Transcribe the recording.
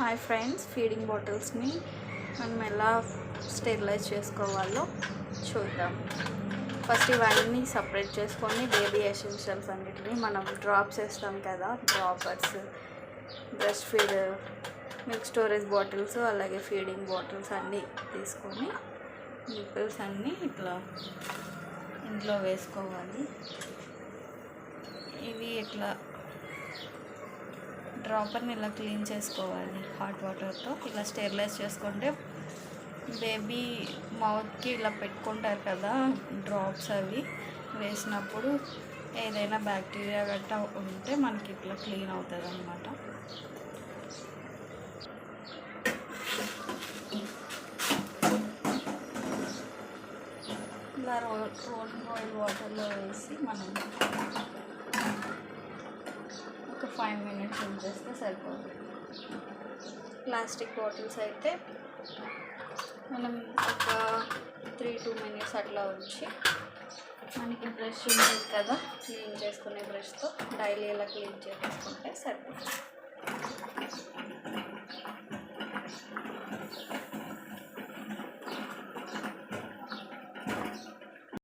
Hi friends, feeding బాటిల్స్ని మనం ఎలా sterilise చేసుకోవాలో చూద్దాం. ఫస్ట్ ఇవన్నీ సపరేట్ చేసుకొని బేబీ ఎసెన్షియల్స్ అన్నిటిని మనం డ్రాప్స్ వేస్తాం కదా, droppers, breast feed, milk storage bottles, అలాగే ఫీడింగ్ బాటిల్స్ అన్నీ తీసుకొని నిప్పుల్స్ అన్నీ ఇట్లా ఇంట్లో వేసుకోవాలి. ఇవి ఇట్లా డ్రాపర్ని ఇలా క్లీన్ చేసుకోవాలి హాట్ వాటర్తో. ఇలా స్టెరిలైజ్ చేసుకుంటే బేబీ మౌత్కి ఇలా పెట్టుకుంటారు కదా డ్రాప్స్, అవి వేసినప్పుడు ఏదైనా బ్యాక్టీరియా గట్టా ఉంటే మనకి ఇట్లా క్లీన్ అవుతుంది అన్నమాట. ఇలా రోలింగ్ ఆయిల్ వాటర్లో వేసి మనం ఒక 5 minutes ఉంచేస్తే సరిపోతుంది. ప్లాస్టిక్ బాటిల్స్ అయితే మనం ఒక 3-2 minutes అట్లా ఉంచి మనకి బ్రష్ ఉంటుంది కదా, క్లీన్ చేసుకునే బ్రష్తో డైలీ ఇలా క్లీన్ చేసుకుంటే సరిపోతుంది.